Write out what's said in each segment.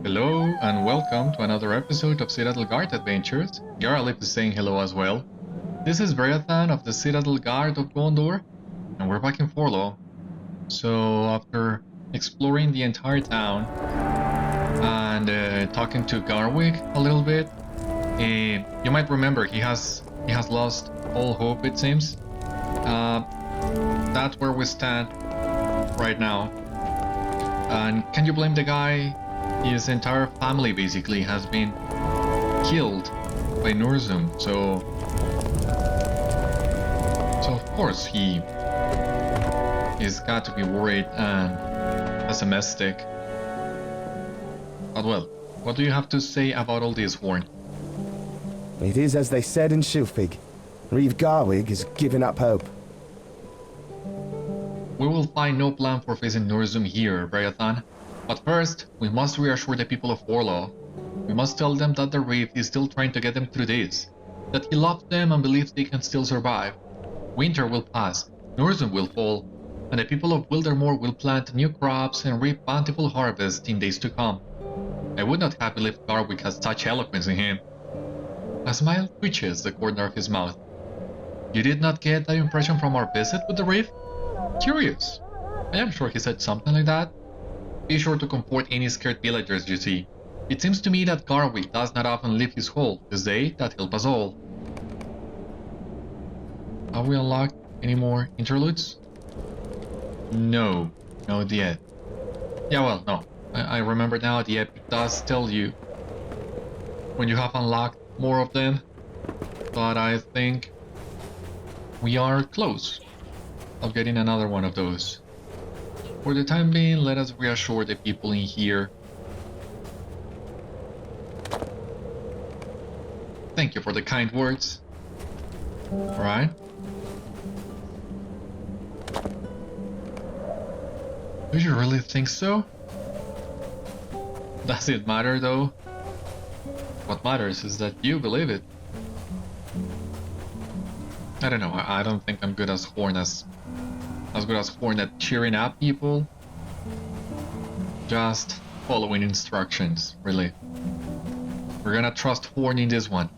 Hello and welcome to another episode of Citadel Guard Adventures. Garlic is saying hello as well. This is Beriathan of the Citadel Guard of Gondor, and we're back in Forlaw. So after exploring the entire town and talking to Garwick a little bit, you might remember he has lost all hope, it seems. That's where we stand right now. And can you blame the guy? His entire family basically has been killed by Núrzum, so of course he is got to be worried and pessimistic. But well, what do you have to say about all this, Horn? It is as they said in Shilfig. Reeve Garwig is giving up hope. We will find no plan for facing Núrzum here, Beriathan. But first, we must reassure the people of Forlaw. We must tell them that the Reeve is still trying to get them through this, that he loves them and believes they can still survive. Winter will pass, Núrzum will fall, and the people of Wildermore will plant new crops and reap bountiful harvests in days to come. I would not have believed Garwick has such eloquence in him. A smile twitches the corner of his mouth. You did not get that impression from our visit with the Reeve? Curious. I am sure he said something like that. Be sure to comfort any scared villagers you see. It seems to me that Garwick does not often leave his hole this day that help us all. Have we unlocked any more interludes? No, not yet. Yeah, well, no. I remember now the epic does tell you when you have unlocked more of them, but I think we are close of getting another one of those. For the time being, let us reassure the people in here. Thank you for the kind words. Alright. Do you really think so? Does it matter though? What matters is that you believe it. I don't know, I don't think I'm good as Horn as good as Horn at cheering up people. Just following instructions, really. We're gonna trust Horn in this one.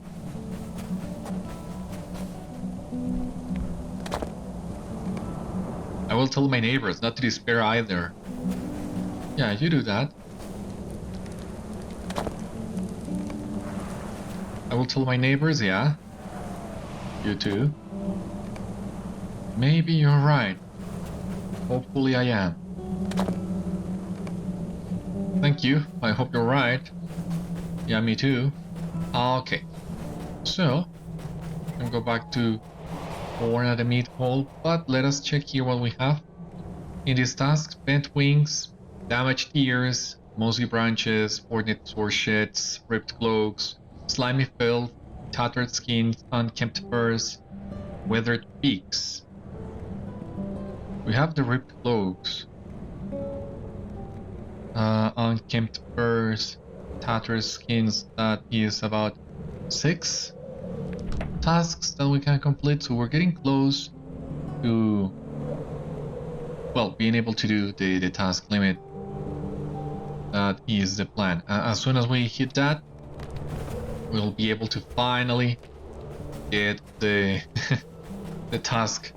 I will tell my neighbors not to despair either. Yeah, you do that. I will tell my neighbors, yeah. You too. Maybe you're right. Hopefully I am. Thank you, I hope you're right. Yeah, me too. Okay. So, I can go back to Horn at the meat hall, but let us check here what we have. In this task, bent wings, damaged ears, mossy branches, ornate sword sheds, ripped cloaks, slimy filth, tattered skins, unkempt furs, weathered beaks. We have the ripped cloaks, unkempt furs, tattered skins. That is about 6 tasks that we can complete, so we're getting close to, well, being able to do the task limit. That is the plan. As soon as we hit that, we'll be able to finally get the the task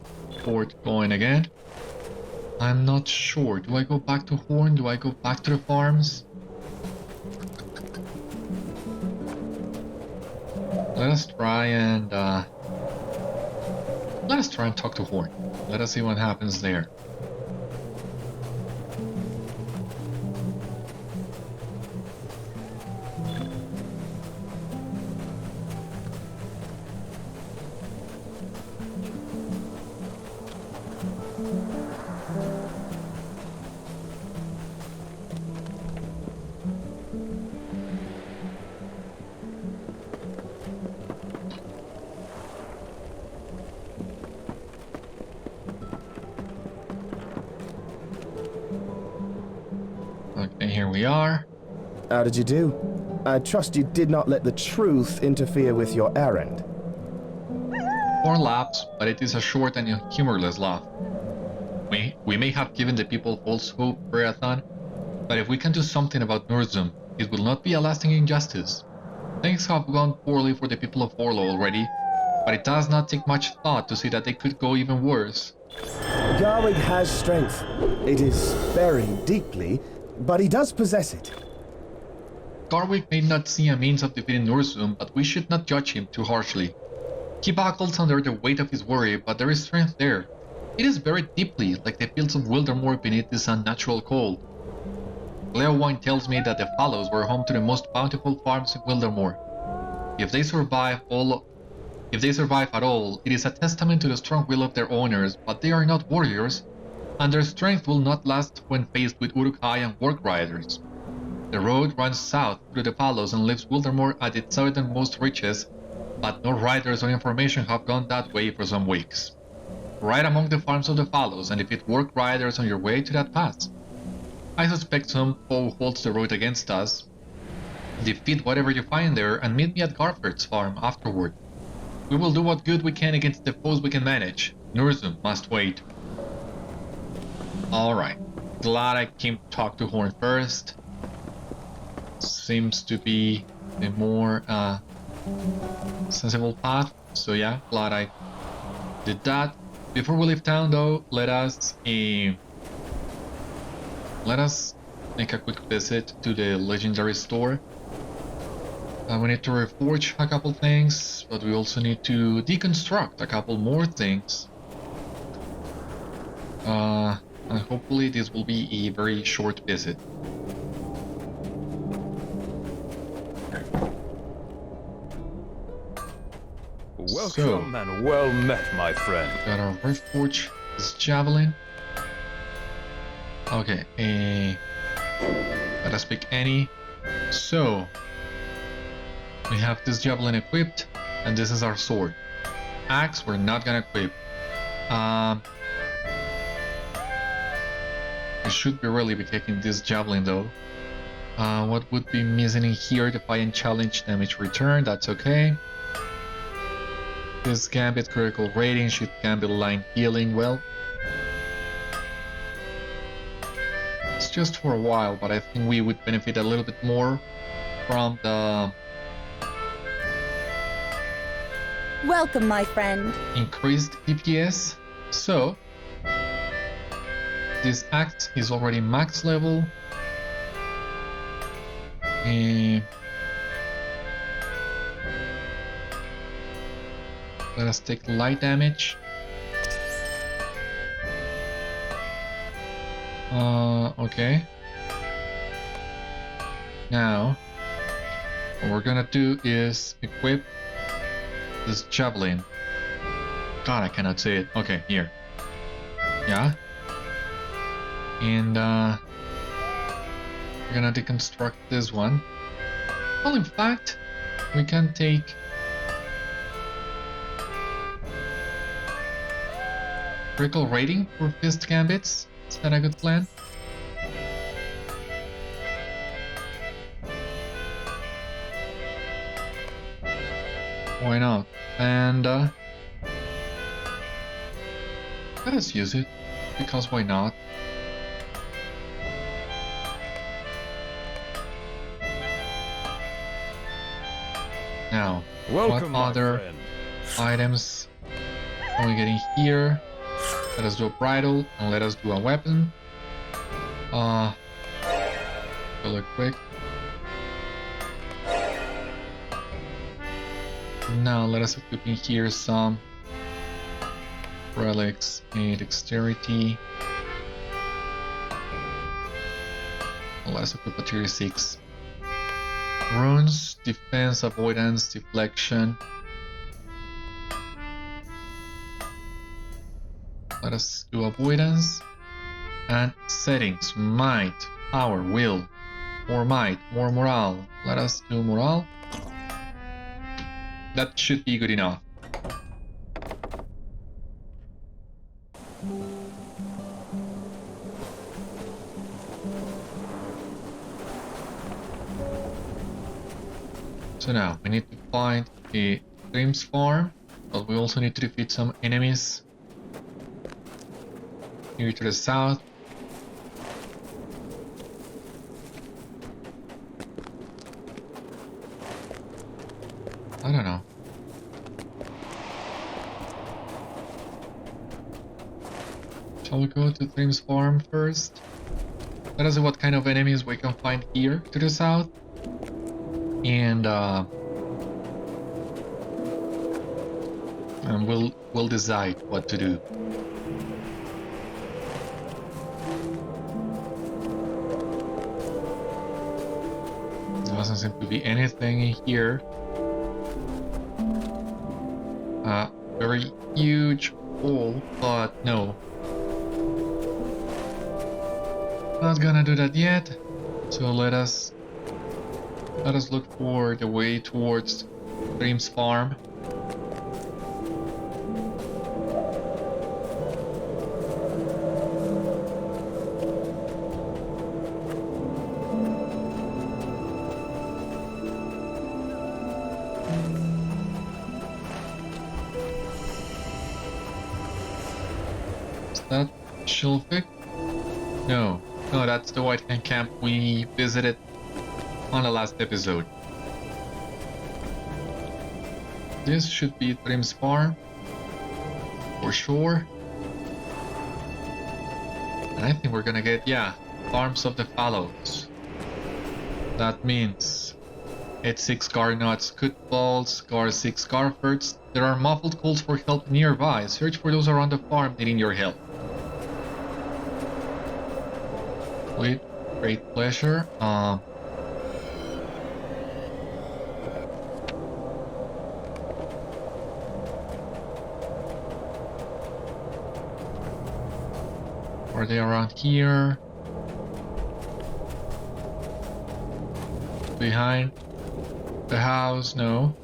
board going again. I'm not sure. Do I go back to Horn? Do I go back to the farms? Let us try and talk to Horn. Let us see what happens there. Okay, here we are. How did you do? I trust you did not let the truth interfere with your errand. 4 laps, but it is a short and humorless laugh. We may have given the people false hope, Beriathan, but if we can do something about Núrzum, it will not be a lasting injustice. Things have gone poorly for the people of Forlaw already, but it does not take much thought to see that they could go even worse. Garwig has strength. It is buried deeply, but he does possess it. Garwig may not see a means of defeating Núrzum, but we should not judge him too harshly. He buckles under the weight of his worry, but there is strength there. It is buried deeply, like the fields of Wildermore beneath this unnatural cold. Leowine tells me that the Fallows were home to the most bountiful farms in Wildermore. If they survive at all, it is a testament to the strong will of their owners, but they are not warriors, and their strength will not last when faced with Uruk-hai and Warg-riders. The road runs south through the Fallows and leaves Wildermore at its southernmost reaches, but no riders or information have gone that way for some weeks. Ride among the farms of the Fallows and defeat Warg-riders on your way to that pass. I suspect some foe holds the road against us. Defeat whatever you find there and meet me at Gárferth's farm afterward. We will do what good we can against the foes we can manage. Núrzum must wait. Alright. Glad I came to talk to Horn first. Seems to be the more sensible path. So yeah, glad I did that. Before we leave town though, let us make a quick visit to the legendary store. We need to reforge a couple things, but we also need to deconstruct a couple more things. And hopefully this will be a very short visit. Welcome and well met, my friend. Got our reforge, this javelin. Okay, let us pick any. So we have this javelin equipped, and this is our sword. Axe, we're not gonna equip. We should be really be taking this javelin though. What would be missing in here? Defiant challenge, damage return, that's okay. This gambit critical rating, should gambit line healing, well. It's just for a while, but I think we would benefit a little bit more from the Welcome, my friend. increased DPS. So this axe is already max level. Let us take light damage. Okay. Now, what we're gonna do is equip this javelin. God, I cannot say it. Okay, here. Yeah. And we're gonna deconstruct this one. Well, in fact, we can take critical rating for fist gambits. Is that a good plan? Why not? And let us use it, because why not? Now, Welcome, what other friend. items are we getting here? Let us do a bridle and let us do a weapon. Really quick. Now let us equip in here some relics and dexterity. Let us equip a tier 6. Runes, defense, avoidance, deflection. Let us do avoidance. And settings, might, power, will. More might, more morale. Let us do morale. That should be good enough. So now we need to find a Thrymm's farm, but we also need to defeat some enemies here to the south. I don't know. Shall we go to Thrymm's farm first? Let us see what kind of enemies we can find here to the south. And we'll decide what to do. There doesn't seem to be anything in here. Very huge hole, but no. Not gonna do that yet. So let us look for the way towards Thrymm's farm. Is that Shilvik? No. No, that's the White Hand camp we visited on the last episode. This should be Thrymm's farm, for sure. And I think we're gonna get, yeah, farms of the Fallows. That means Edsig Garnots, Cutballs, Gar6 Gárferths. There are muffled calls for help nearby. Search for those around the farm needing your help. With great pleasure. Are they around here? Behind the house? No.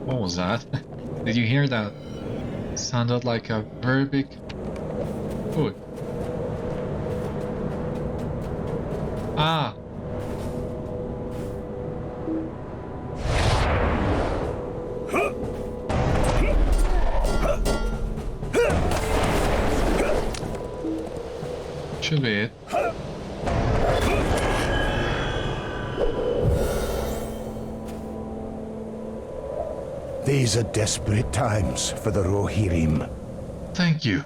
What was that? Did you hear that? It sounded like a very big foot. Ah. Should be it. These are desperate times for the Rohirrim. Thank you.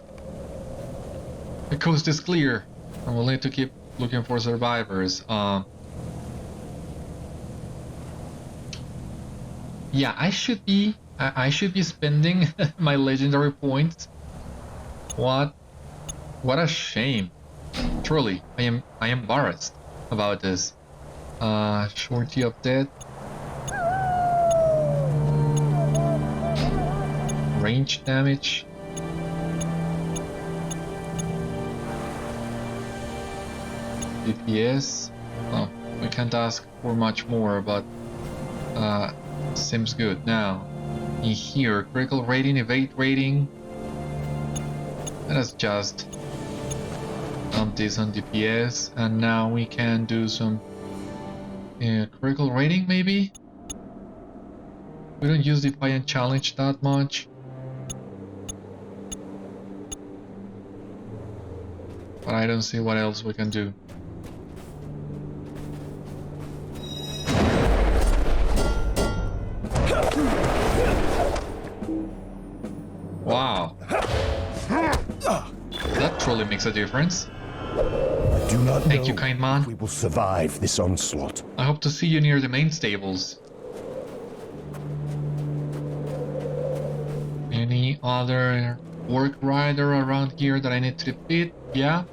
The coast is clear, and we'll need to keep looking for survivors. Yeah, I should be spending my legendary points. What a shame. Truly, I am embarrassed about this. Shorty of death. Range damage. DPS. Oh, we can't ask for much more, but seems good. Now, in here, critical rating, evade rating. Let us just dump this on DPS, and now we can do some critical rating, maybe? We don't use Defiant Challenge that much. But I don't see what else we can do. Wow. That truly makes a difference. I do not Thank know you, kind man. if we will survive this onslaught. I hope to see you near the main stables. Any other Warg-rider around here that I need to defeat? Yeah?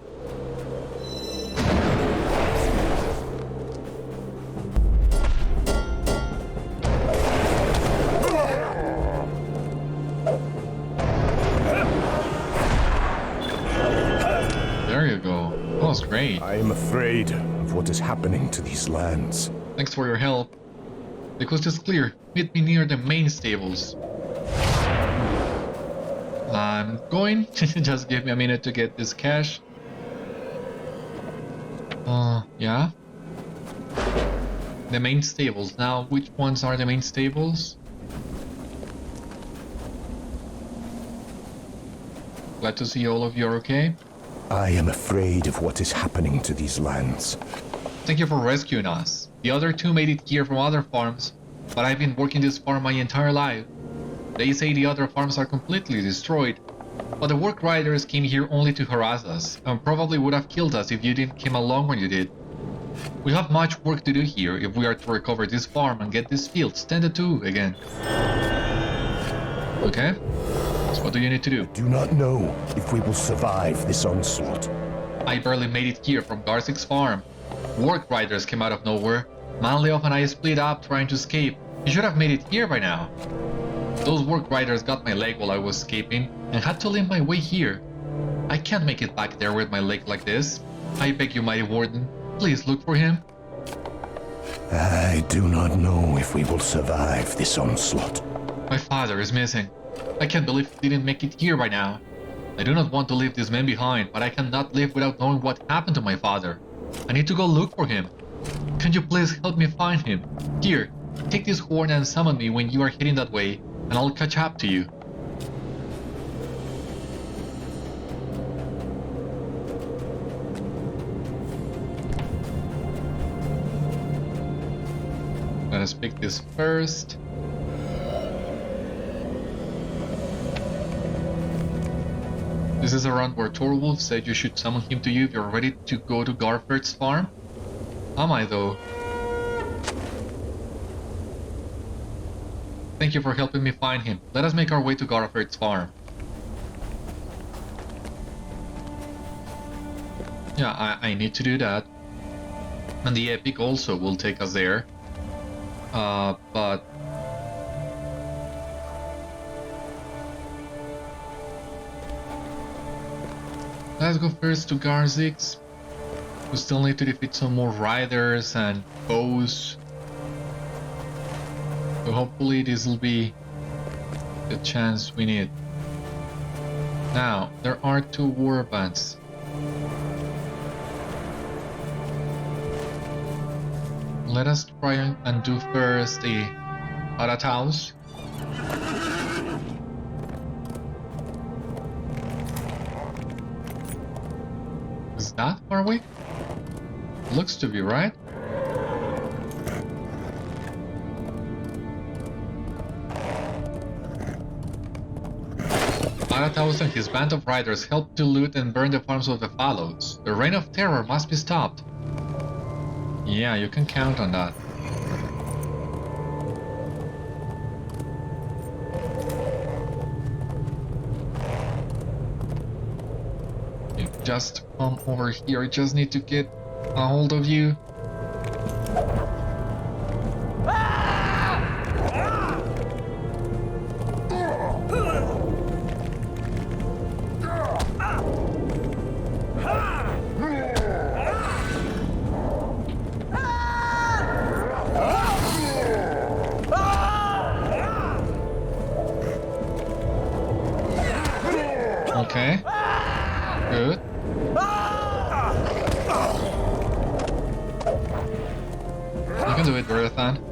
There you go. That was great. I am afraid of what is happening to these lands. Thanks for your help. The coast is clear. Meet me near the main stables. I'm going. Just give me a minute to get this cash. Yeah. The main stables. Now, which ones are the main stables? Glad to see all of you are okay. I am afraid of what is happening to these lands. Thank you for rescuing us. The other two made it here from other farms, but I've been working this farm my entire life. They say the other farms are completely destroyed, but the Warg-riders came here only to harass us, and probably would have killed us if you didn't come along when you did. We have much work to do here if we are to recover this farm and get these fields tended to again. Okay, so what do you need to do? Do not know if we will survive this onslaught. I barely made it here from Gárferth's farm. Warg-riders came out of nowhere. Manliof and I split up trying to escape. You should have made it here by now. Those Warg-riders got my leg while I was escaping and had to limp my way here. I can't make it back there with my leg like this. I beg you, mighty Warden, please look for him. I do not know if we will survive this onslaught. My father is missing. I can't believe he didn't make it here by now. I do not want to leave this man behind, but I cannot live without knowing what happened to my father. I need to go look for him. Can you please help me find him? Here, take this horn and summon me when you are heading that way, and I'll catch up to you. Let us pick this first. This is around where Torwolf said you should summon him to you if you're ready to go to Gárferth's farm. Am I though? Thank you for helping me find him. Let us make our way to Gárferth's farm. Yeah, I need to do that. And the epic also will take us there. But... let's go first to Gárferth's. We still need to defeat some more riders and foes. So hopefully this will be the chance we need. Now, there are two war bands. Let us try and do first the Arathaus. Is that far away? Looks to be, right? Arathaus and his band of riders helped to loot and burn the farms of the Fallows. The reign of terror must be stopped. Yeah, you can count on that. You just come over here, I just need to get a hold of you. Okay. Good. You can do it, Beriathan.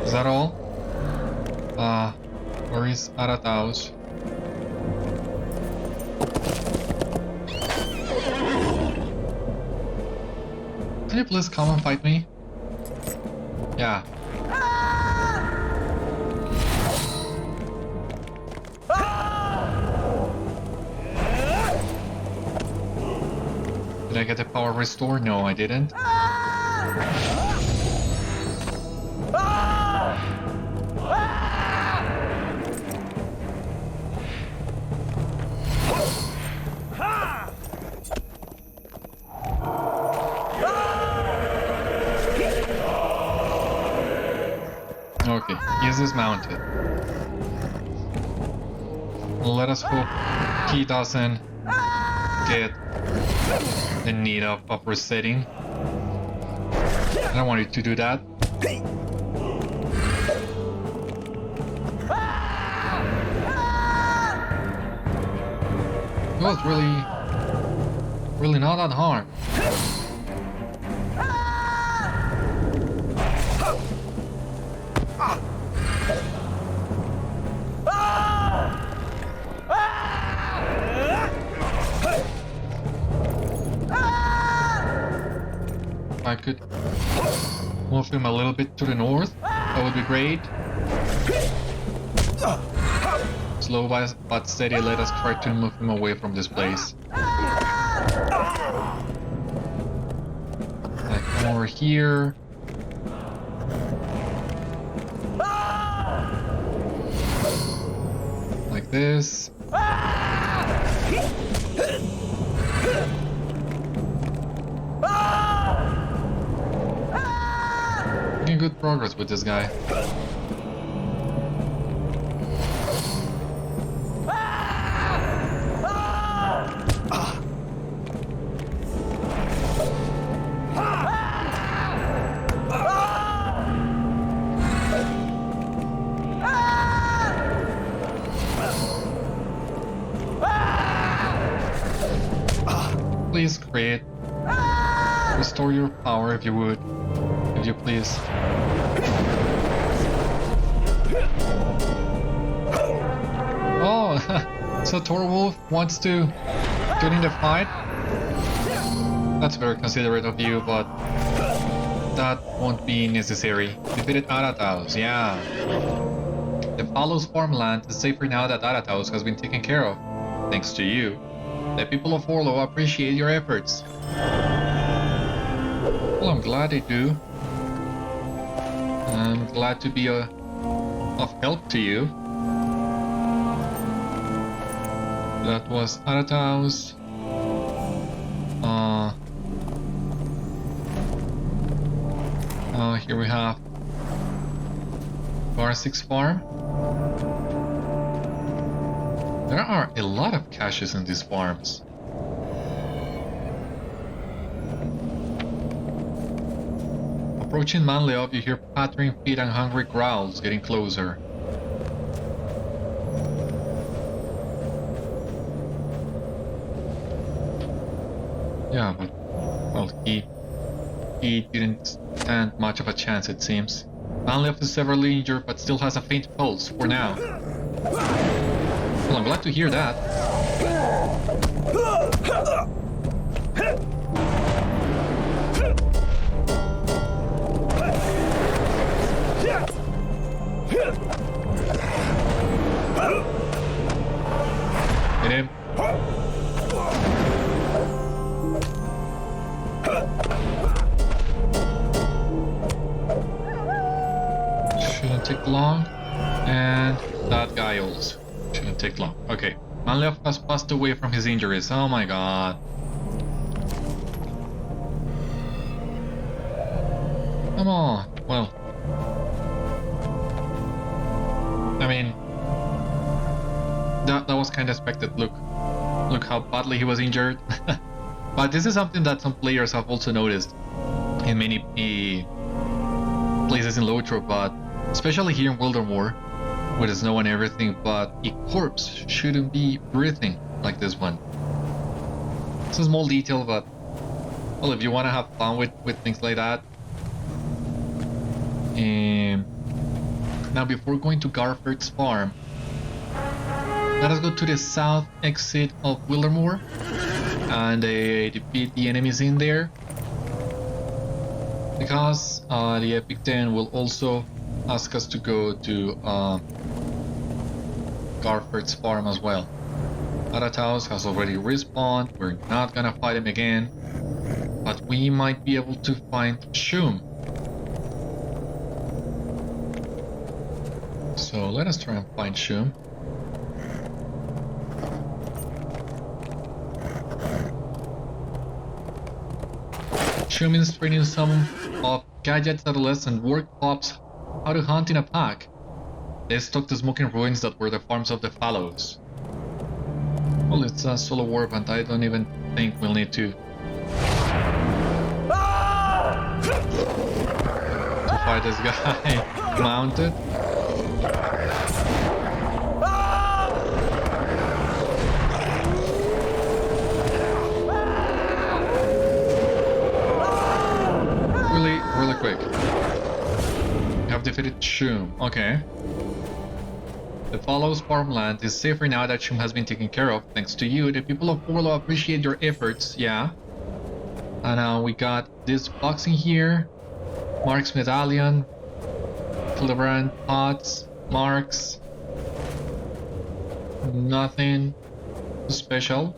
Is that all? Where is Arathaus? Can you please come and fight me? Yeah. Did I get the power restore? No, I didn't. Okay, he is dismounted. Let us hope he doesn't get in need of resetting. I don't want you to do that. It was really not that hard. If I could move him a little bit to the north, that would be great. Slow but steady, let us try to move him away from this place. Like, come over here. Like this. Making good progress with this guy. Please create. Restore your power if you would. If you please. Oh, so Torwolf wants to get in the fight? That's very considerate of you, but that won't be necessary. Defeated Arataus, yeah. The Fallows farmland is safer now that Arataus has been taken care of. Thanks to you. The people of Forlaw appreciate your efforts. Well, I'm glad they do. I'm glad to be of help to you. That was Arataus. Here we have Gárferth's farm. There are a lot of caches in these farms. Approaching Manleov, you hear pattering feet and hungry growls getting closer. Yeah, but well, he didn't stand much of a chance, it seems. Manleov is severely injured, but still has a faint pulse for now. Well, I'm glad to hear that. Hit him. Shouldn't take long. And that guy also. Shouldn't take long. Okay. Manleov has passed away from his injuries. Oh my god. Come on. Well. I mean, that was kind of expected. Look how badly he was injured. But this is something that some players have also noticed in many places in LOTRO, but especially here in Wildermore, with the snow and everything, but a corpse shouldn't be breathing like this one. It's a small detail, but well, if you want to have fun with things like that. Now, before going to Gárferth's farm, let us go to the south exit of Wildermore and defeat the enemies in there, because the Epic 10 will also ask us to go to Gárferth's farm as well. Arataus has already respawned. We're not gonna fight him again, but we might be able to find Shum. So let us try and find Shum. Shum is training some of Gadget's adolescent work pups how to hunt in a pack. They stalked the smoking ruins that were the farms of the Fallows. Well, it's a solo war, but I don't even think we'll need to fight this guy mounted. Really quick. We have defeated Shum. Okay. The Fallows farmland is safer now that Shum has been taken care of. Thanks to you, the people of Forlaw appreciate your efforts, yeah. And we got this box in here. Mark's medallion. Cleverant pots. Marks. Nothing special.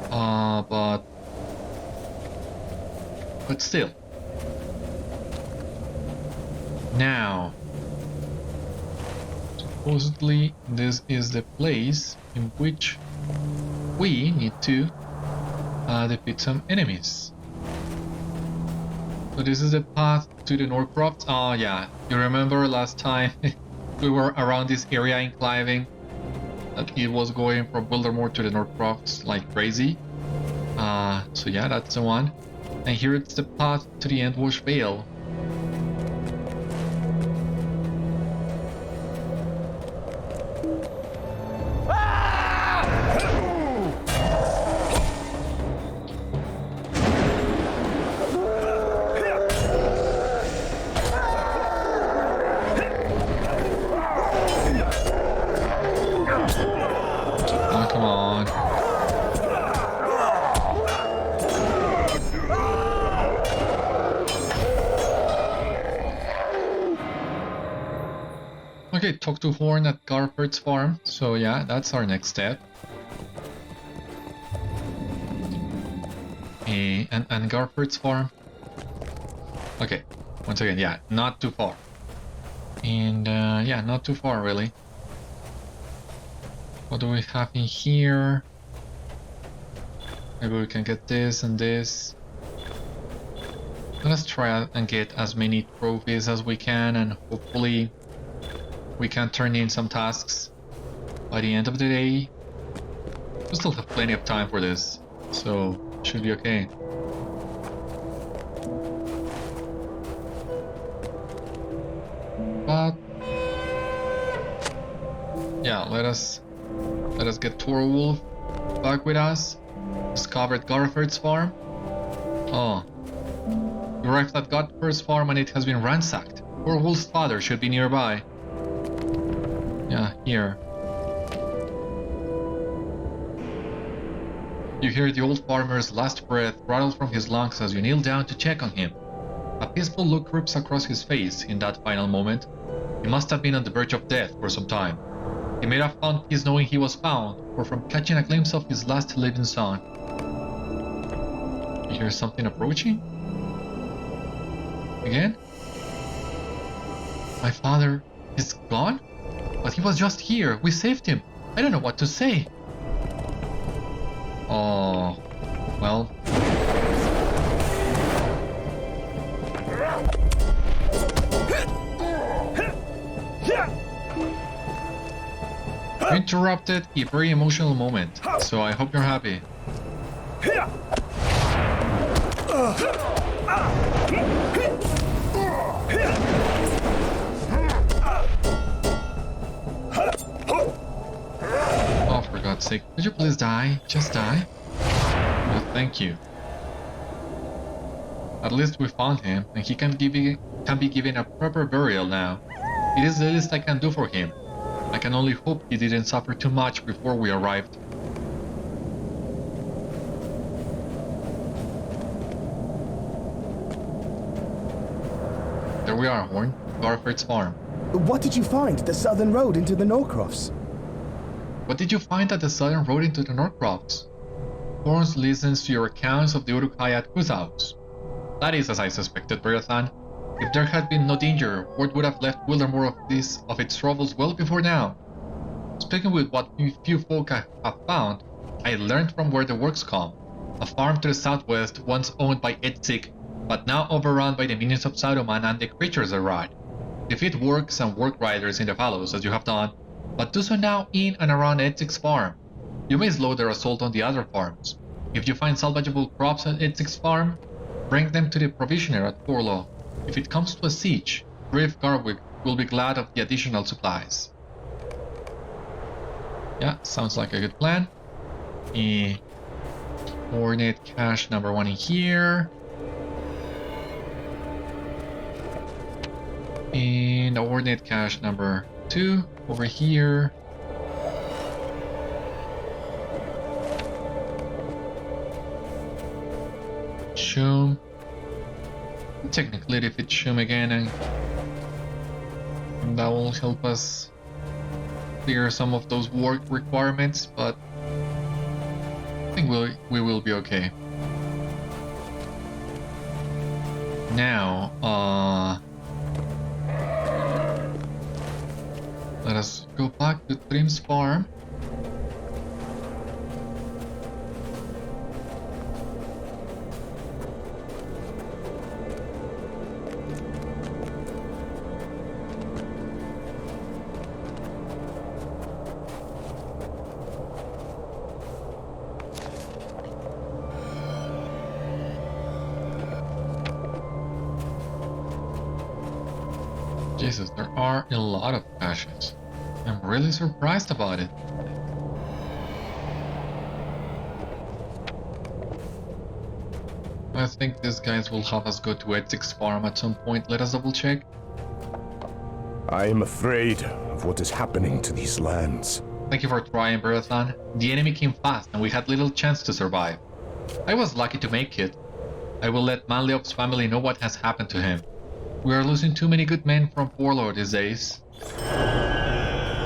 But still. Now, supposedly this is the place in which we need to defeat some enemies. So this is the path to the Norcrofts. Oh yeah, you remember last time we were around this area in Cliving, that it was going from Wildermore to the Norcrofts like crazy. So yeah, that's the one. And here it's the path to the Endwash Vale. Okay, talk to Horn at Gárferth's farm. So yeah, that's our next step. And Gárferth's farm. Okay, once again, yeah, not too far. And yeah, not too far really. What do we have in here? Maybe we can get this and this. Let's try and get as many trophies as we can, and hopefully we can turn in some tasks by the end of the day. We still have plenty of time for this, so should be okay. But yeah, let us get Torwolf back with us. Discovered Gárferth's farm. Oh, you arrived at Gárferth's farm and it has been ransacked. Torwolf's father should be nearby. Yeah, here. You hear the old farmer's last breath rattle from his lungs as you kneel down to check on him. A peaceful look creeps across his face in that final moment. He must have been on the verge of death for some time. He may have found peace knowing he was found, or from catching a glimpse of his last living son. You hear something approaching? Again? My father is gone? But he was just here. We saved him. I don't know what to say. Oh, well. You interrupted a very emotional moment, so I hope you're happy. Oh, for God's sake, could you please die? Just die? Oh, thank you. At least we found him, and he can be given a proper burial now. It is the least I can do for him. I can only hope he didn't suffer too much before we arrived. There we are, Horn. Gárferth's farm. What did you find at the southern road into the Norcrofts? What did you find at the southern road into the Norcrofts? Horn listens to your accounts of the Uruk-hai at Kuthaus. That is as I suspected, Beriathan. If there had been no danger, word would have left Wildermore of its troubles well before now. Speaking with what few folk I have found, I learned from where the Wargs come, a farm to the southwest once owned by Edsig, but now overrun by the minions of Saruman and the creatures they ride. Defeat Wargs and Warg-riders in the Fallows as you have done, but do so now in and around Edsig's farm. You may slow their assault on the other farms. If you find salvageable crops at Edsig's farm, bring them to the provisioner at Forlaw. If it comes to a siege, brave Garwick will be glad of the additional supplies. Yeah, sounds like a good plan. Coordinate cache number 1 in here. And coordinate cache number 2 over here. Shum. Technically defeat Shum again, and that will help us clear some of those work requirements, but I think we will be okay. Now, let us go back to Thrymm's farm. Jesus, there are a lot of caches. I'm really surprised about it. I think these guys will have us go to Edsig's farm at some point. Let us double check. I am afraid of what is happening to these lands. Thank you for trying, Beriathan. The enemy came fast and we had little chance to survive. I was lucky to make it. I will let Manliop's family know what has happened to him. We are losing too many good men from Forlaw these days. I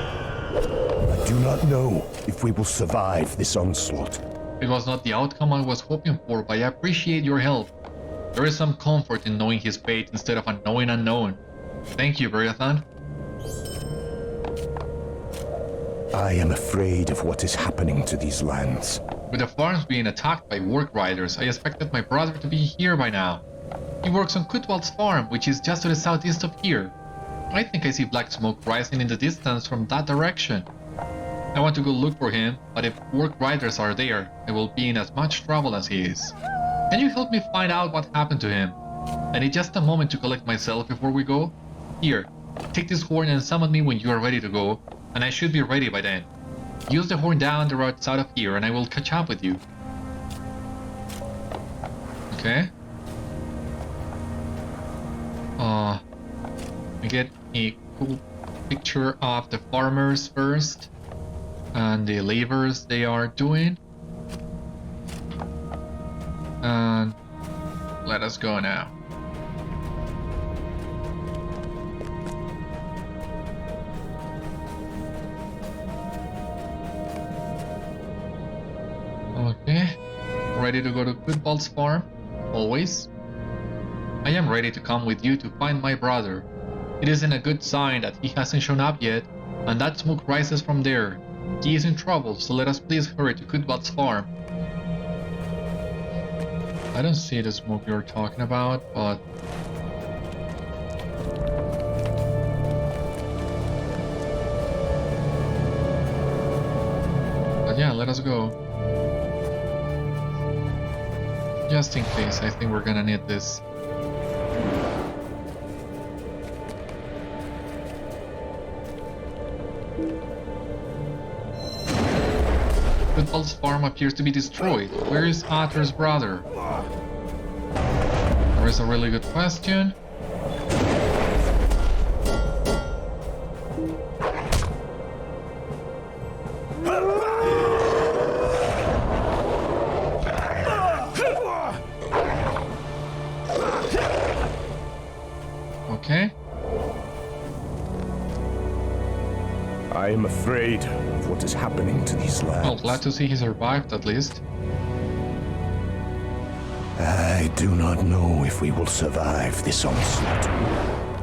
do not know if we will survive this onslaught. It was not the outcome I was hoping for, but I appreciate your help. There is some comfort in knowing his fate instead of a knowing unknown. Thank you, Beriathan. I am afraid of what is happening to these lands. With the farms being attacked by Warg-riders, I expected my brother to be here by now. He works on Kutwald's farm, which is just to the southeast of here. I think I see black smoke rising in the distance from that direction. I want to go look for him, but if Warg-riders are there, I will be in as much trouble as he is. Can you help me find out what happened to him? I need just a moment to collect myself before we go. Here, take this horn and summon me when you are ready to go, and I should be ready by then. Use the horn down the road south of here and I will catch up with you. Okay. I get a cool picture of the farmers first and the labors they are doing. And let us go now. Okay, ready to go to Kutwald's farm? Always. I am ready to come with you to find my brother. It isn't a good sign that he hasn't shown up yet, and that smoke rises from there. He is in trouble, so let us please hurry to Kutwald's farm. I don't see the smoke you're talking about, but... yeah, let us go. Just in case, I think we're gonna need this. Kutwald's farm appears to be destroyed. Where is Athr's brother? There is a really good question. Okay. I am afraid of what is happening to these lands. Well, glad to see he survived at least. I do not know if we will survive this onslaught.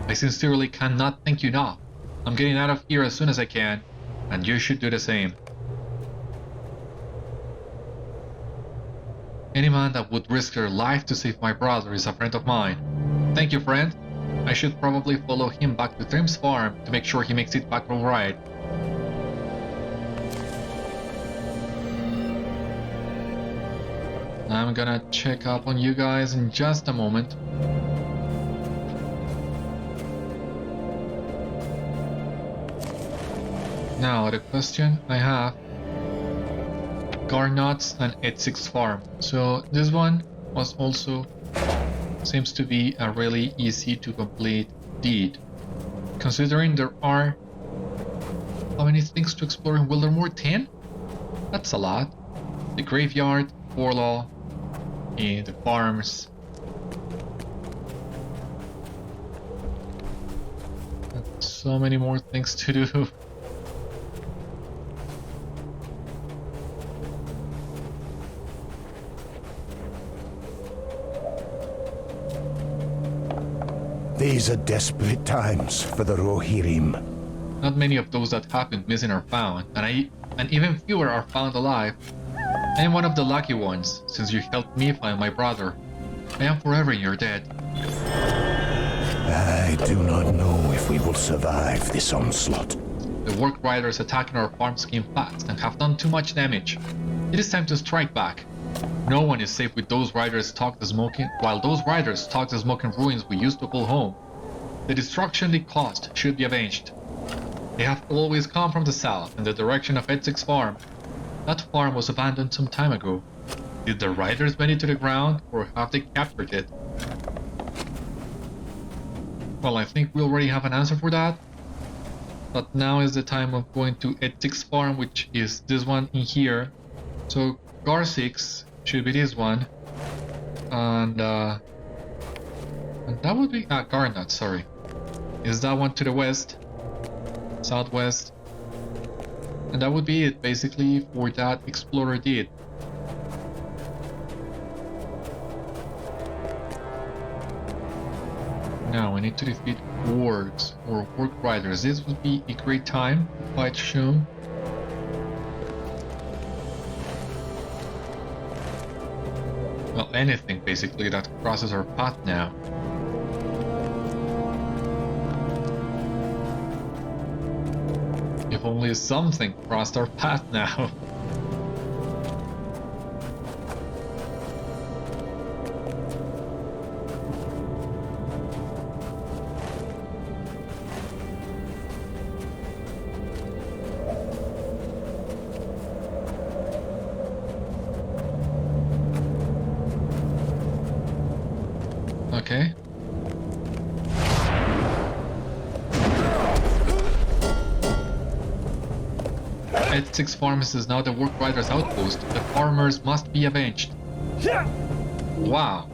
I sincerely cannot thank you enough. I'm getting out of here as soon as I can, and you should do the same. Any man that would risk their life to save my brother is a friend of mine. Thank you, friend. I should probably follow him back to Thrymm's farm to make sure he makes it back alright. I'm gonna check up on you guys in just a moment. Now, the question I have, Garnott's and Edsig's farm. So this one was also seems to be a really easy to complete deed. Considering there are how many things to explore in Wildermore? 10? That's a lot. The graveyard, Forlaw, and the farms. And so many more things to do. These are desperate times for the Rohirrim. Not many of those that have been missing are found, and even fewer are found alive. I am one of the lucky ones, since you helped me find my brother. I am forever in your debt. I do not know if we will survive this onslaught. The Warg-riders attacking our farms came fast and have done too much damage. It is time to strike back. No one is safe with those riders stalk the smoking, while those riders stalk the smoking ruins we used to call home. The destruction they caused should be avenged. They have always come from the south, in the direction of Edsig's farm. That farm was abandoned some time ago. Did the riders bend it to the ground, or have they captured it? Well, I think we already have an answer for that. But now is the time of going to Edsig's farm, which is this one in here. So Gárferth should be this one. And that would be Garnot, sorry. Is that one to the west? Southwest. And that would be it basically for that explorer deed. Now we need to defeat wargs or Warg-riders. This would be a great time to fight Shum. Well, anything basically that crosses our path now. If only something crossed our path now. Okay. Edsig's farms is now the Warg-riders' outpost. The farmers must be avenged. Wow.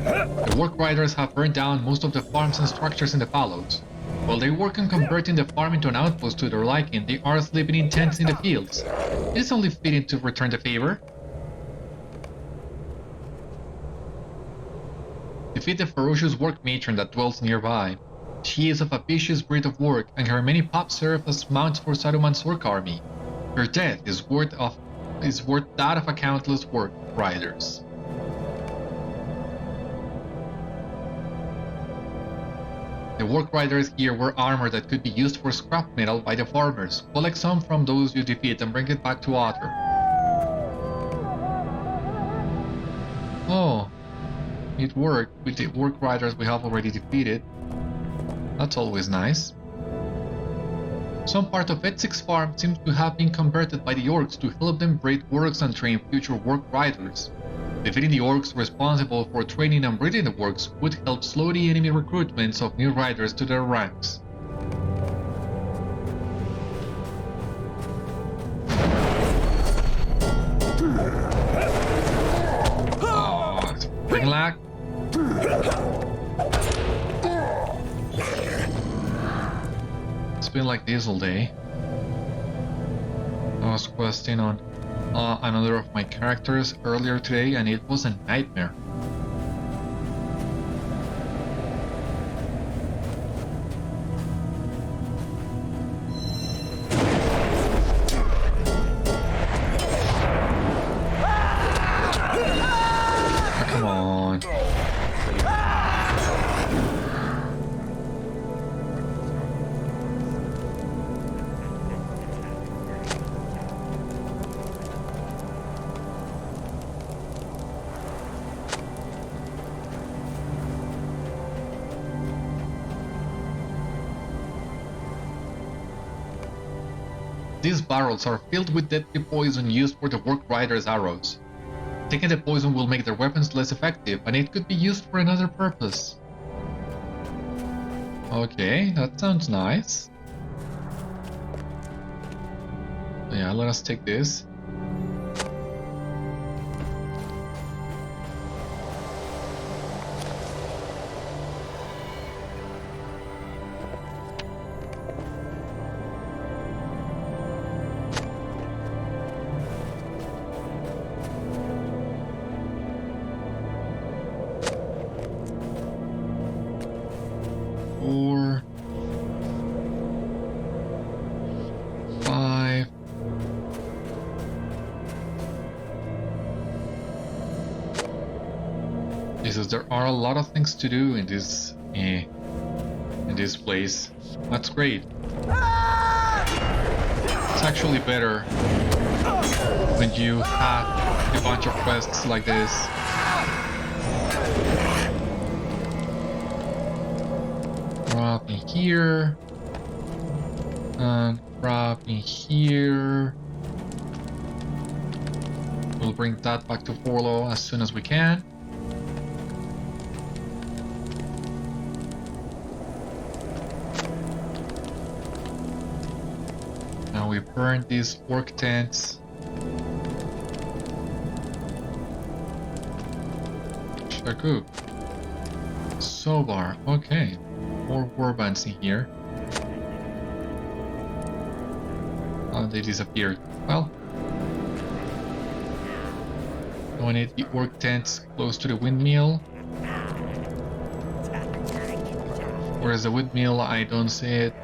The Warg-riders have burned down most of the farms and structures in the Fallows. While they work on converting the farm into an outpost to their liking, they are sleeping in tents in the fields. It is only fitting to return the favor. Defeat the ferocious Warg matron that dwells nearby. She is of a vicious breed of Warg, and her many pups serve as mounts for Saruman's Orc army. Her death is worth that of a countless Warg-riders. The Warg-riders here wear armor that could be used for scrap metal by the farmers. Collect some from those you defeat and bring it back to LOTRO. Oh, it worked with the Warg-riders we have already defeated. That's always nice. Some part of Edsig's farm seems to have been converted by the orcs to help them breed wargs and train future Warg-riders. Defeating the orcs responsible for training and breeding the wargs would help slow the enemy recruitments of new riders to their ranks. Oh, spring lag. It's been like this all day. I was questing on another of my characters earlier today, and it was a nightmare. Come on. these barrels are filled with deadly poison used for the Warg-rider's arrows. Taking the poison will make their weapons less effective, and it could be used for another purpose. Okay, that sounds nice. Yeah, let us take this. There are a lot of things to do in this place. That's great. It's actually better when you have a bunch of quests like this. Drop in here and drop in here. We'll bring that back to Forlaw as soon as we can. We burned these work tents. Shaku. Sobar. Okay. More warbands in here. Oh, they disappeared. Well. We need the work tents close to the windmill. Where's the windmill? I don't see it.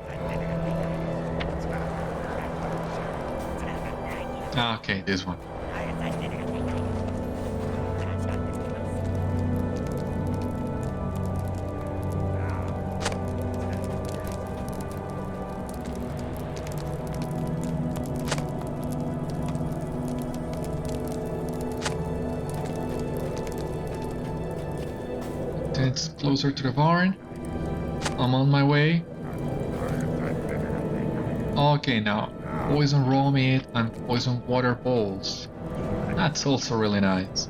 Ah, okay, this one. It's closer to the barn. I'm on my way. Okay, now. Poison raw meat and poison water bowls. That's also really nice.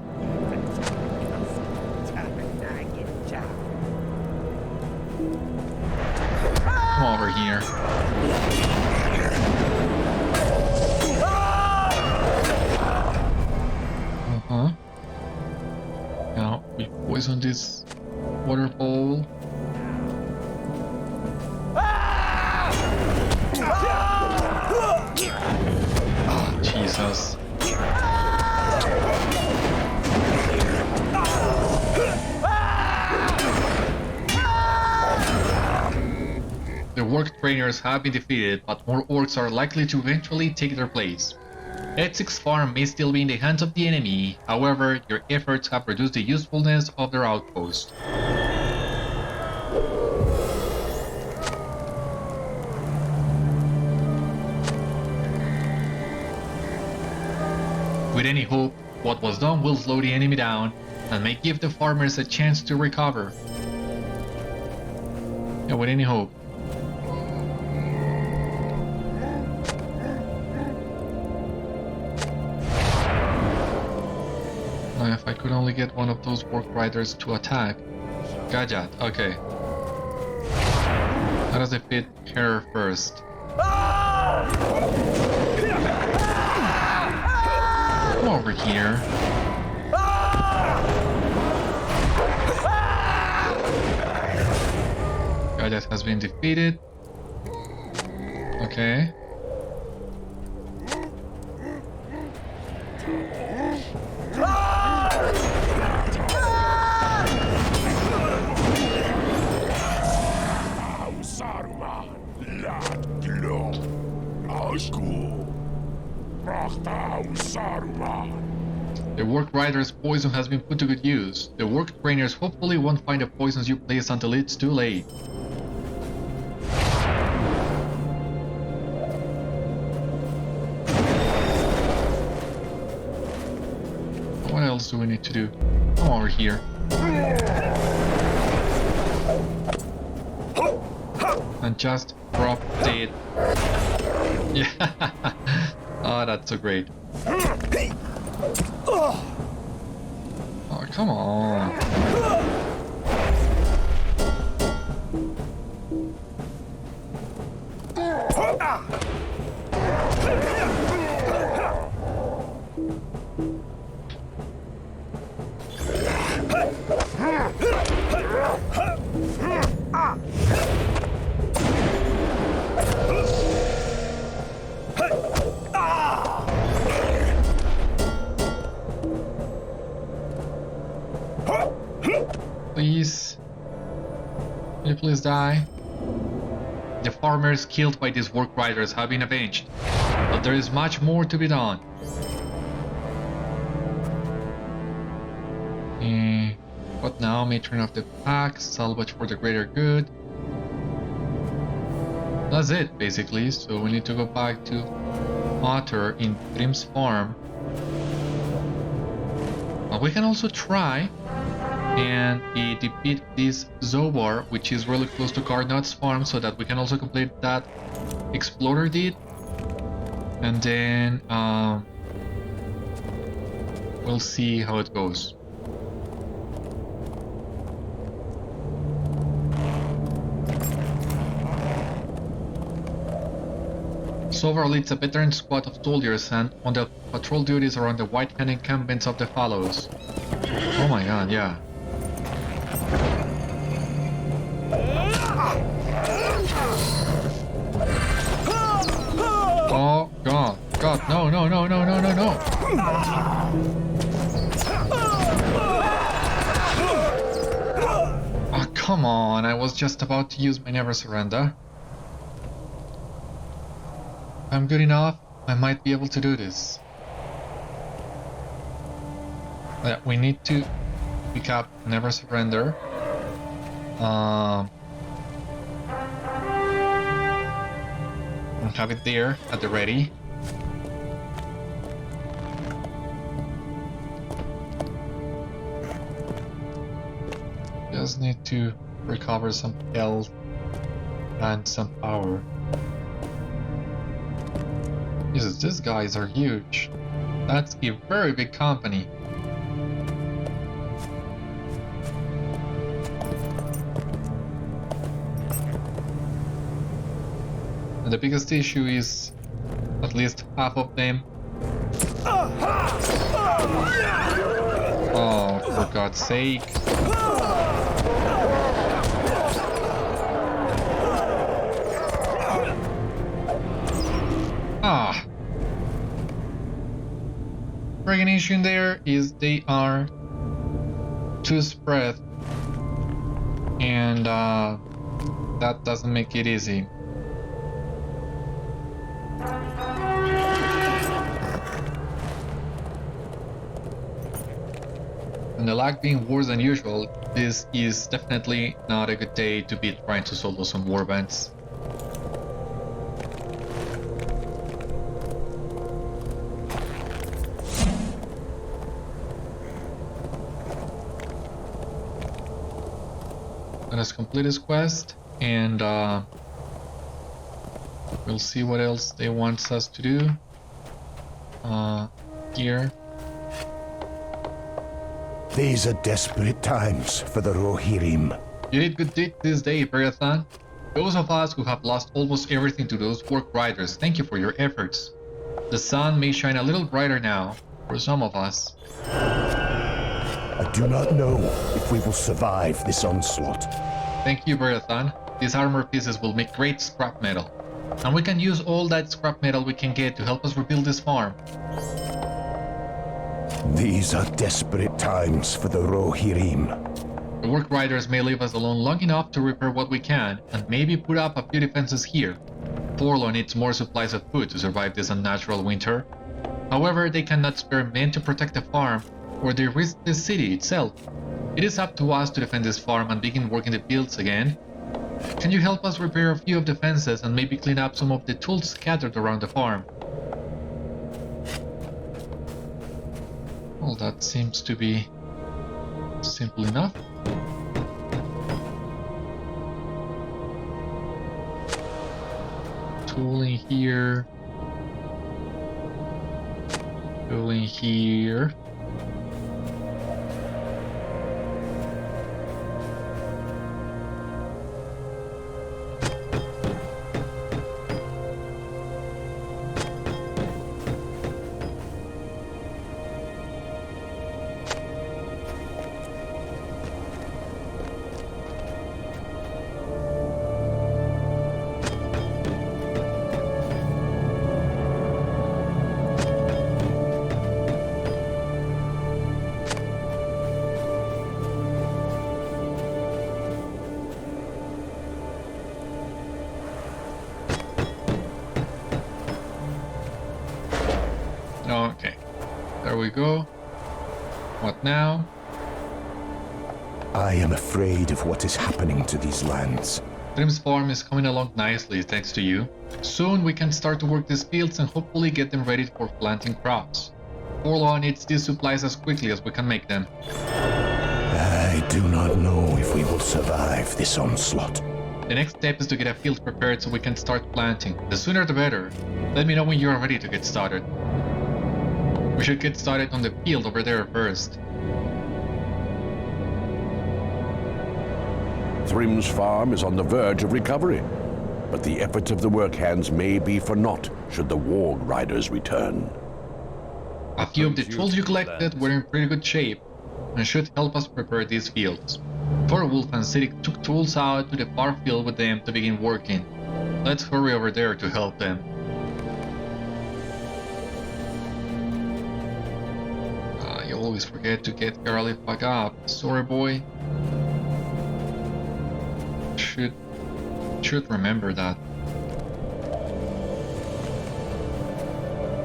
Come over here. Now we poison this water bowl. Jesus. The Warg trainers have been defeated, but more orcs are likely to eventually take their place. Edsig's farm may still be in the hands of the enemy, however, your efforts have reduced the usefulness of their outpost. With any hope, what was done will slow the enemy down and may give the farmers a chance to recover. Yeah, with any hope. If I could only get one of those Warg-riders to attack. Gajat, okay. How does it fit her first? Come over here. Gajat has been defeated. Okay. The Warg-rider's poison has been put to good use. The Warg trainers hopefully won't find the poisons you place until it's too late. What else do we need to do? Come over here. And just drop dead. Yeah. not that's so great. Oh, come on. Please. Can you please die? The farmers killed by these Warg-riders have been avenged, but there is much more to be done. What now? May turn off the pack, salvage for the greater good. That's it, basically, so we need to go back to Otter in Thrymm's farm. But we can also try and defeat this Zobar, which is really close to Garnot's farm, so that we can also complete that Explorer deed. And then we'll see how it goes. Zobar leads a veteran squad of soldiers and on the patrol duties around the White Hand encampments of the Fallows. Oh my god, yeah. Oh god, god, no, no, no, no, no, no, no. Oh, come on, I was just about to use my never surrender. If I'm good enough, I might be able to do this. But we need to pick up never surrender. And have it there at the ready. Just need to recover some health and some power. Jesus, these guys are huge. That's a very big company. And the biggest issue is at least half of them. Oh, for God's sake. Ah. Friggin' issue in there is they are too spread. And that doesn't make it easy. And the lag being worse than usual, this is definitely not a good day to be trying to solo some warbands. Let us complete this quest and we'll see what else they want us to do here. These are desperate times for the Rohirrim. You did good deed this day, Beriathan. Those of us who have lost almost everything to those Warg-riders, thank you for your efforts. The sun may shine a little brighter now, for some of us. I do not know if we will survive this onslaught. Thank you, Beriathan. These armor pieces will make great scrap metal. And we can use all that scrap metal we can get to help us rebuild this farm. These are desperate times for the Rohirrim. The Warg-riders may leave us alone long enough to repair what we can, and maybe put up a few defenses here. Forlaw needs more supplies of food to survive this unnatural winter. However, they cannot spare men to protect the farm, or they risk the city itself. It is up to us to defend this farm and begin working the builds again. Can you help us repair a few of the fences and maybe clean up some of the tools scattered around the farm? Well, that seems to be simple enough. Tooling here. Go in here. Okay, there we go. What now? I am afraid of what is happening to these lands. Thrymm's farm is coming along nicely thanks to you. Soon we can start to work these fields and hopefully get them ready for planting crops. Forlaw needs these supplies as quickly as we can make them. I do not know if we will survive this onslaught. The next step is to get a field prepared so we can start planting. The sooner the better. Let me know when you are ready to get started. We should get started on the field over there first. Thrymm's farm is on the verge of recovery, but the efforts of the work hands may be for naught should the Warg-riders return. A few of the tools you collected were in pretty good shape and should help us prepare these fields. Thorwulf and Citadel took tools out to the far field with them to begin working. Let's hurry over there to help them. You always forget to get Garly fuck up. Sorry, boy. Should remember that.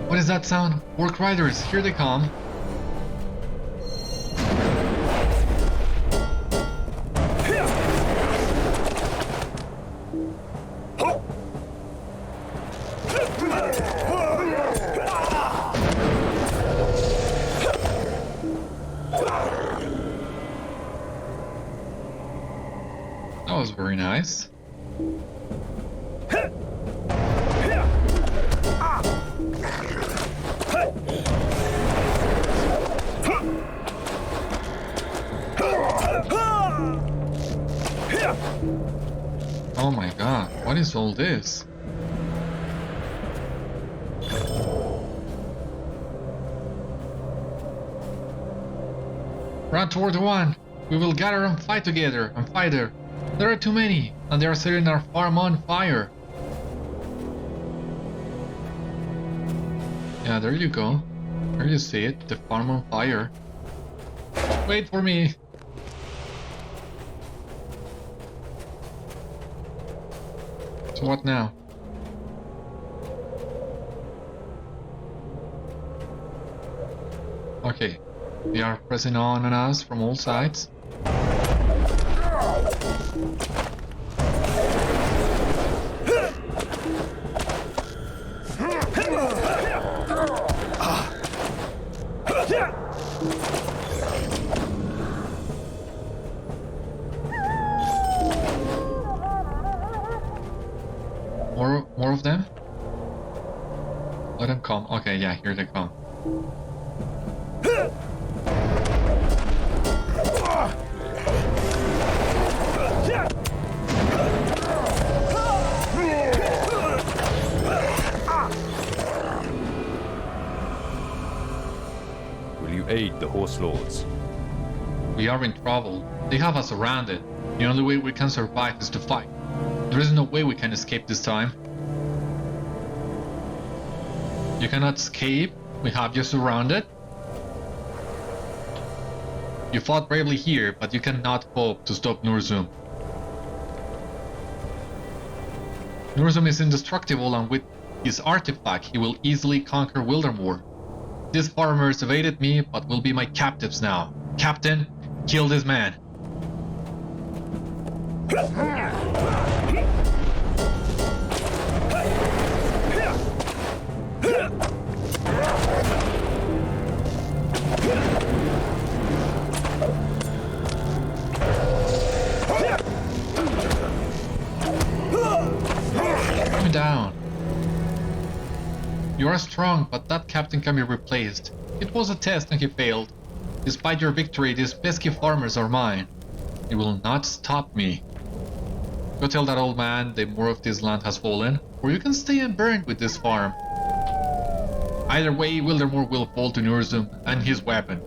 What is that sound? Warg-riders, here they come. That was very nice. Oh my god, what is all this? Run toward the one! We will gather and fight together and fight there. There are too many, and they are setting our farm on fire. Yeah, there you go. There you see it, the farm on fire. Wait for me! So what now? Okay, they are pressing on us from all sides. More of them? Let them come. Okay, yeah, here they come. Will you aid the horse lords? We are in trouble. They have us surrounded. The only way we can survive is to fight. There is no way we can escape this time. You cannot escape. We have you surrounded. You fought bravely here, but you cannot hope to stop Núrzum. Núrzum is indestructible, and with his artifact he will easily conquer Wildermore. These farmers evaded me, but will be my captives now. Captain, kill this man. Down. You are strong, but that captain can be replaced. It was a test and he failed. Despite your victory, these pesky farmers are mine. It will not stop me. Go tell that old man that more of this land has fallen, or you can stay and burn with this farm. Either way, Wildermore will fall to Núrzum and his weapon.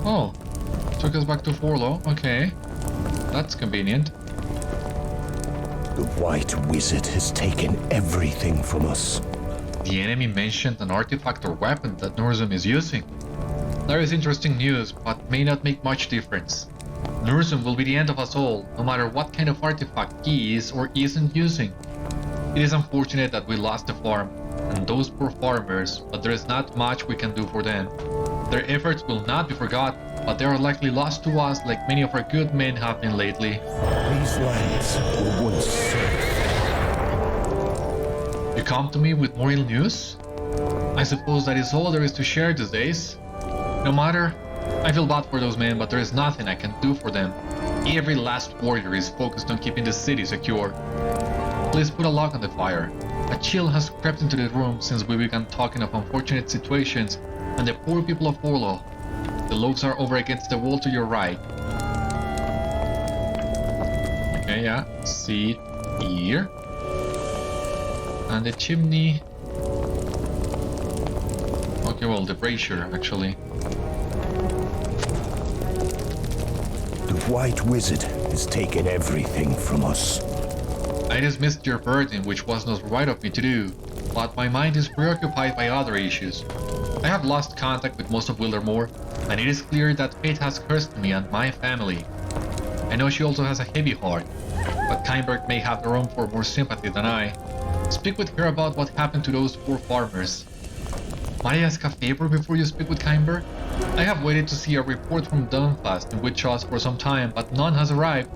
Oh, took us back to Forlaw, okay. That's convenient. The White Wizard has taken everything from us. The enemy mentioned an artifact or weapon that Núrzum is using. There is interesting news, but may not make much difference. Núrzum will be the end of us all, no matter what kind of artifact he is or isn't using. It is unfortunate that we lost the farm, and those poor farmers, but there is not much we can do for them. Their efforts will not be forgotten, but they are likely lost to us like many of our good men have been lately. These lands were once safe. You come to me with more ill news? I suppose that is all there is to share these days. No matter, I feel bad for those men, but there is nothing I can do for them. Every last warrior is focused on keeping the city secure. Please put a log on the fire. A chill has crept into the room since we began talking of unfortunate situations and the poor people of Forlaw. The logs are over against the wall to your right. Okay, yeah, see it here. And the chimney... Okay, well, the brazier, actually. The White Wizard has taken everything from us. I dismissed your burden, which was not right of me to do, but my mind is preoccupied by other issues. I have lost contact with most of Wildermore, and it is clear that fate has cursed me and my family. I know she also has a heavy heart, but Kynberg may have the room for more sympathy than I. Speak with her about what happened to those poor farmers. Might I ask a favor before you speak with Kynberg? I have waited to see a report from Dunfast in Witchos for some time, but none has arrived.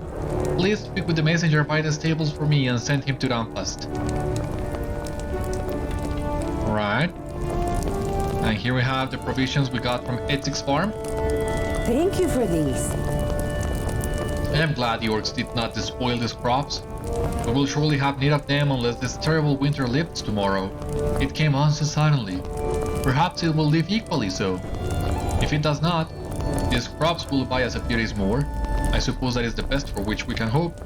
Please speak with the messenger by the stables for me and send him to Dunfast. Alright. And here we have the provisions we got from Edsig's farm. Thank you for these. I am glad the orcs did not despoil these crops. We will surely have need of them unless this terrible winter lifts tomorrow. It came on so suddenly. Perhaps it will live equally so. If it does not, these crops will buy us a few days more. I suppose that is the best for which we can hope.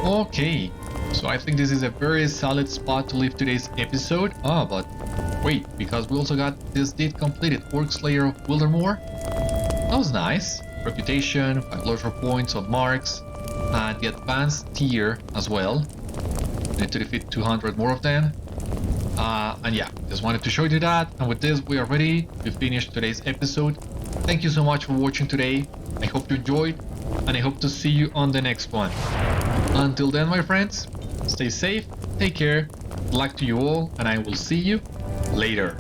Okay, so I think this is a very solid spot to leave today's episode. Ah, but wait, because we also got this deed completed, Orc Slayer of Wildermore. That was nice. Reputation, 5 LOTRO points on marks, and the advanced tier as well. Need to defeat 200 more of them. And yeah, just wanted to show you that, and with this we are ready to finish today's episode. Thank you so much for watching today. I hope you enjoyed, and I hope to see you on the next one. Until then, my friends, stay safe, take care, good luck to you all, and I will see you later.